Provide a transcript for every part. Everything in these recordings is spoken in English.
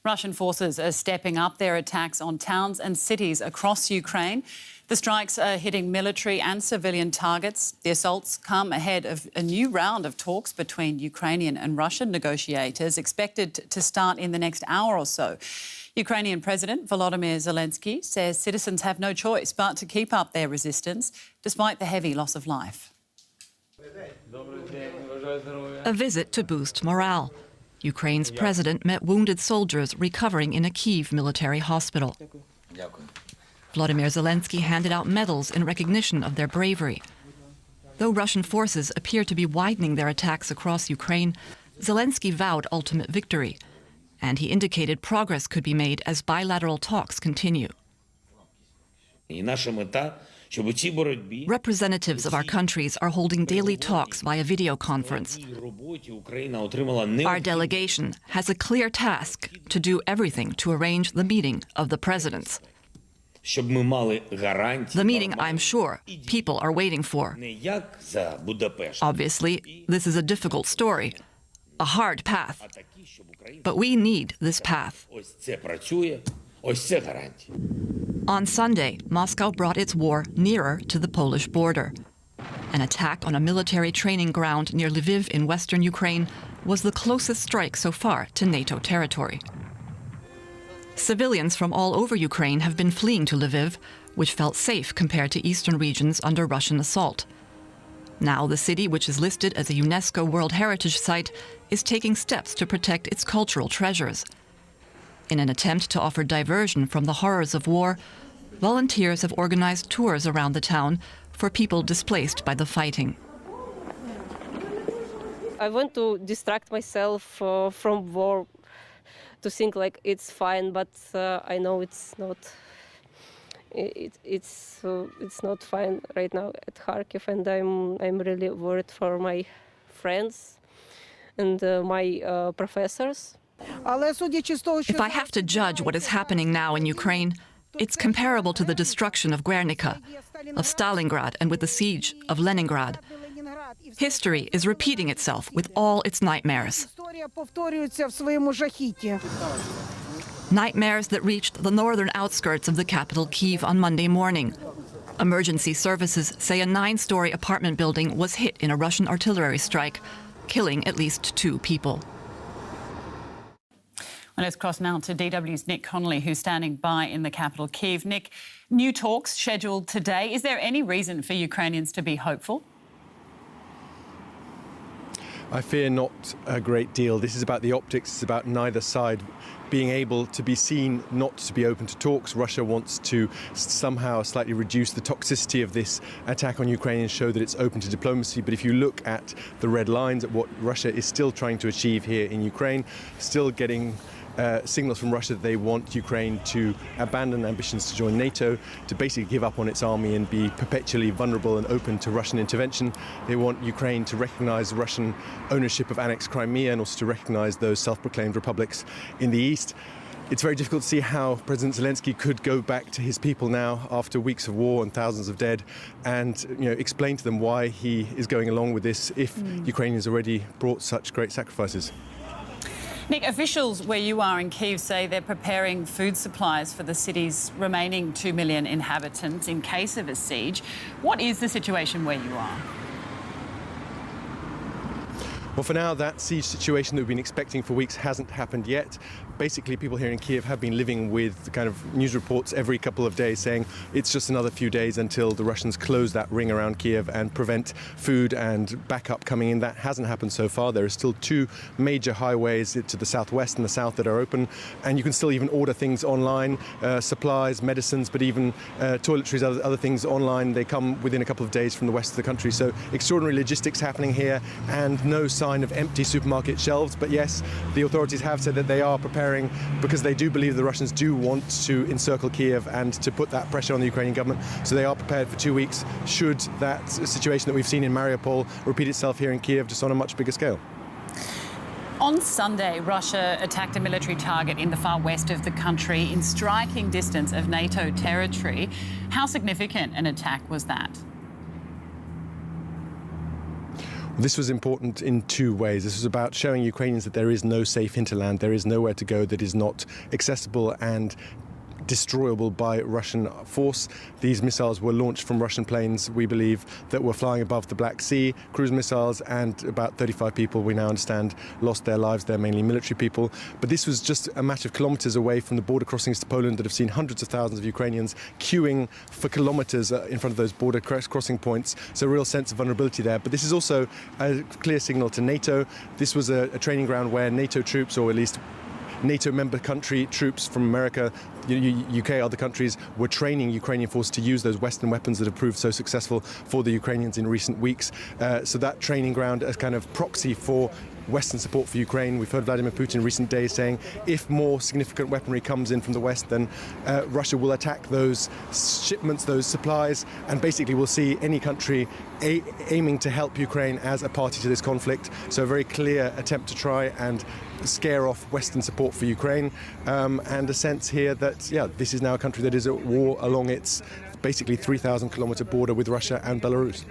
Russian forces are stepping up their attacks on towns and cities across Ukraine. The strikes are hitting military and civilian targets. The assaults come ahead of a new round of talks between Ukrainian and Russian negotiators expected to start in the next hour or so. Ukrainian President Volodymyr Zelensky says citizens have no choice but to keep up their resistance despite the heavy loss of life. A visit to boost morale. Ukraine's president met wounded soldiers recovering in a Kyiv military hospital. Volodymyr Zelensky handed out medals in recognition of their bravery. Though Russian forces appear to be widening their attacks across Ukraine, Zelensky vowed ultimate victory, and he indicated progress could be made as bilateral talks continue. Representatives of our countries are holding daily talks via video conference. Our delegation has a clear task to do everything to arrange the meeting of the presidents. The meeting, I'm sure, people are waiting for. Obviously, this is a difficult story, a hard path. But we need this path. On Sunday, Moscow brought its war nearer to the Polish border. An attack on a military training ground near Lviv in western Ukraine was the closest strike so far to NATO territory. Civilians from all over Ukraine have been fleeing to Lviv, which felt safe compared to eastern regions under Russian assault. Now the city, which is listed as a UNESCO World Heritage Site, is taking steps to protect its cultural treasures. In an attempt to offer diversion from the horrors of war, volunteers have organized tours around the town for people displaced by the fighting. I want to distract myself from war, to think like it's fine, but I know it's not. It's not fine right now at Kharkiv, and I'm really worried for my friends and my professors. If I have to judge what is happening now in Ukraine, it's comparable to the destruction of Guernica, of Stalingrad, and with the siege of Leningrad. History is repeating itself with all its nightmares. Nightmares that reached the northern outskirts of the capital, Kyiv, on Monday morning. Emergency services say a 9-story apartment building was hit in a Russian artillery strike, killing at least 2 people. Well, let's cross now to DW's Nick Connolly, who's standing by in the capital, Kyiv. Nick, new talks scheduled today. Is there any reason for Ukrainians to be hopeful? I fear not a great deal. This is about the optics. It's about neither side being able to be seen not to be open to talks. Russia wants to somehow slightly reduce the toxicity of this attack on Ukraine and show that it's open to diplomacy. But if you look at the red lines, at what Russia is still trying to achieve here in Ukraine, still getting signals from Russia that they want Ukraine to abandon ambitions to join NATO, to basically give up on its army and be perpetually vulnerable and open to Russian intervention. They want Ukraine to recognize Russian ownership of annexed Crimea and also to recognize those self-proclaimed republics in the east. It's very difficult to see how President Zelensky could go back to his people now after weeks of war and thousands of dead and explain to them why he is going along with this if Ukraine has already brought such great sacrifices. Nick, officials where you are in Kyiv say they're preparing food supplies for the city's remaining 2 million inhabitants in case of a siege. What is the situation where you are? Well, for now, that siege situation that we've been expecting for weeks hasn't happened yet. Basically, people here in Kyiv have been living with kind of news reports every couple of days saying it's just another few days until the Russians close that ring around Kyiv and prevent food and backup coming in. That hasn't happened so far. There are still 2 major highways to the southwest and the south that are open, and you can still even order things online, supplies, medicines, but even toiletries, other things online. They come within a couple of days from the west of the country. So extraordinary logistics happening here and no sign of empty supermarket shelves. But yes, the authorities have said that they are preparing because they do believe the Russians do want to encircle Kiev and to put that pressure on the Ukrainian government. So they are prepared for 2 weeks should that situation that we've seen in Mariupol repeat itself here in Kiev, just on a much bigger scale. On Sunday, Russia attacked a military target in the far west of the country in striking distance of NATO territory. How significant an attack was that? This was important in two ways. This was about showing Ukrainians that there is no safe hinterland, there is nowhere to go that is not accessible and destroyable by Russian force. These missiles were launched from Russian planes, we believe, that were flying above the Black Sea, cruise missiles, and about 35 people, we now understand, lost their lives. They're mainly military people. But this was just a matter of kilometers away from the border crossings to Poland that have seen hundreds of thousands of Ukrainians queuing for kilometers in front of those border crossing points. So a real sense of vulnerability there. But this is also a clear signal to NATO. This was a training ground where NATO troops, or at least NATO member country troops from America, UK, other countries, were training Ukrainian forces to use those Western weapons that have proved so successful for the Ukrainians in recent weeks. So that training ground as kind of proxy for Western support for Ukraine. We've heard Vladimir Putin in recent days saying if more significant weaponry comes in from the West, then Russia will attack those shipments, those supplies, and basically we'll see any country aiming to help Ukraine as a party to this conflict. So a very clear attempt to try and scare off Western support for Ukraine, and a sense here that, yeah, this is now a country that is at war along its basically 3,000-kilometer border with Russia and Belarus.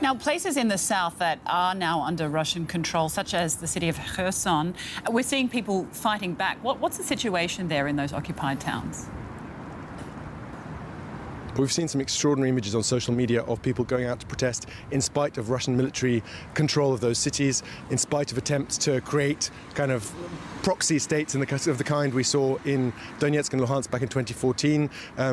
Now, places in the south that are now under Russian control, such as the city of Kherson, we're seeing people fighting back. What's the situation there in those occupied towns? We've seen some extraordinary images on social media of people going out to protest in spite of Russian military control of those cities, in spite of attempts to create kind of proxy states of the kind we saw in Donetsk and Luhansk back in 2014.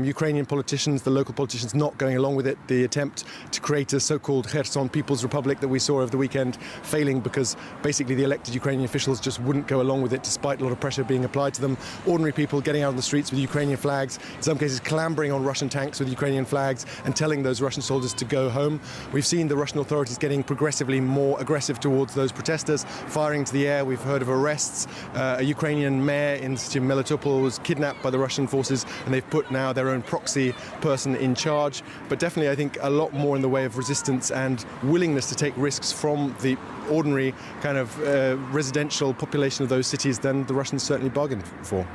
Ukrainian politicians, the local politicians, not going along with it. The attempt to create a so-called Kherson People's Republic that we saw over the weekend failing because basically the elected Ukrainian officials just wouldn't go along with it despite a lot of pressure being applied to them. Ordinary people getting out on the streets with Ukrainian flags, in some cases clambering on Russian tanks with Ukrainian flags and telling those Russian soldiers to go home. We've seen the Russian authorities getting progressively more aggressive towards those protesters, firing into the air. We've heard of arrests. A Ukrainian mayor in Melitopol was kidnapped by the Russian forces, and they've put now their own proxy person in charge. But definitely, I think, a lot more in the way of resistance and willingness to take risks from the ordinary kind of residential population of those cities than the Russians certainly bargained for.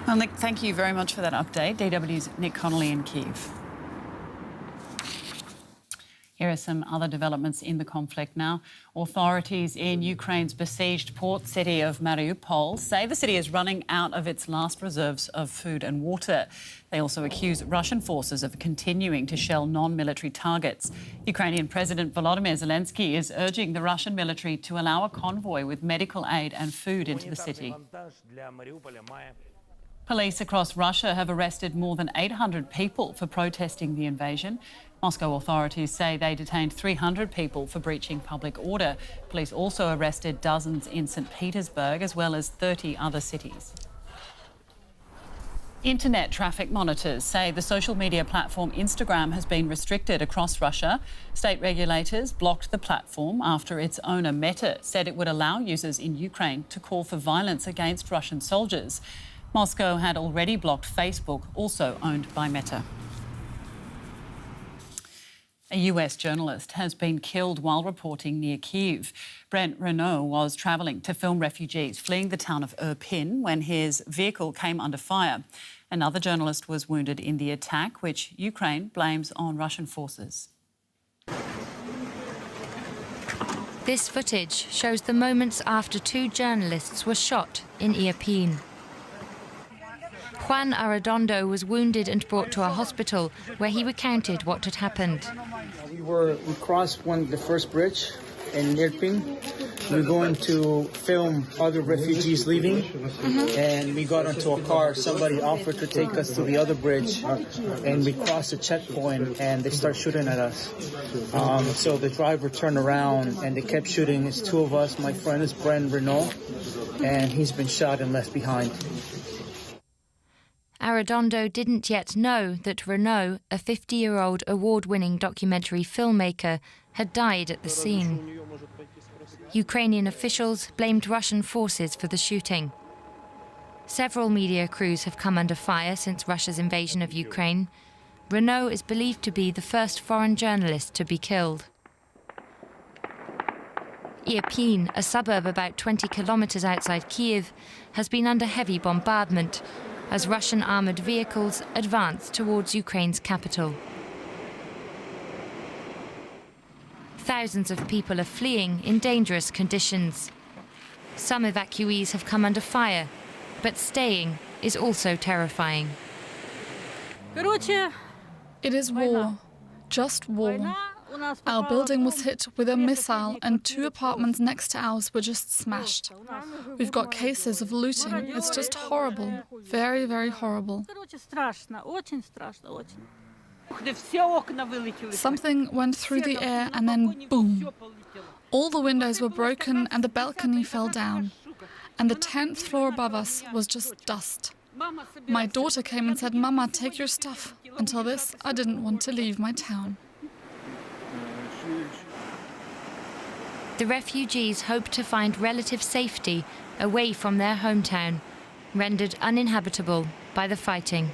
Well, Nick, thank you very much for that update. DW's Nick Connolly in Kiev. Here are some other developments in the conflict now. Authorities in Ukraine's besieged port city of Mariupol say the city is running out of its last reserves of food and water. They also accuse Russian forces of continuing to shell non-military targets. Ukrainian President Volodymyr Zelensky is urging the Russian military to allow a convoy with medical aid and food into the city. Police across Russia have arrested more than 800 people for protesting the invasion. Moscow authorities say they detained 300 people for breaching public order. Police also arrested dozens in St. Petersburg, as well as 30 other cities. Internet traffic monitors say the social media platform Instagram has been restricted across Russia. State regulators blocked the platform after its owner, Meta, said it would allow users in Ukraine to call for violence against Russian soldiers. Moscow had already blocked Facebook, also owned by Meta. A US journalist has been killed while reporting near Kyiv. Brent Renault was travelling to film refugees fleeing the town of Irpin when his vehicle came under fire. Another journalist was wounded in the attack, which Ukraine blames on Russian forces. This footage shows the moments after two journalists were shot in Irpin. Juan Arredondo was wounded and brought to a hospital where he recounted what had happened. We crossed the first bridge in Irpin. We were going to film other refugees leaving, and we got into a car. Somebody offered to take us to the other bridge, and we crossed a checkpoint, and they started shooting at us. So the driver turned around, and they kept shooting. It's two of us. My friend is Brent Renault, and he's been shot and left behind. Arredondo didn't yet know that Renault, a 50-year-old award-winning documentary filmmaker, had died at the scene. Ukrainian officials blamed Russian forces for the shooting. Several media crews have come under fire since Russia's invasion of Ukraine. Renault is believed to be the first foreign journalist to be killed. Irpin, a suburb about 20 kilometres outside Kiev, has been under heavy bombardment as Russian armoured vehicles advance towards Ukraine's capital. thousands of people are fleeing in dangerous conditions. Some evacuees have come under fire, but staying is also terrifying. It is war, just war. Our building was hit with a missile and 2 apartments next to ours were just smashed. We've got cases of looting. It's just horrible, very, very horrible. Something went through the air and then boom. All the windows were broken and the balcony fell down. And the 10th floor above us was just dust. My daughter came and said, "Mama, take your stuff." Until this, I didn't want to leave my town. The refugees hope to find relative safety away from their hometown, rendered uninhabitable by the fighting.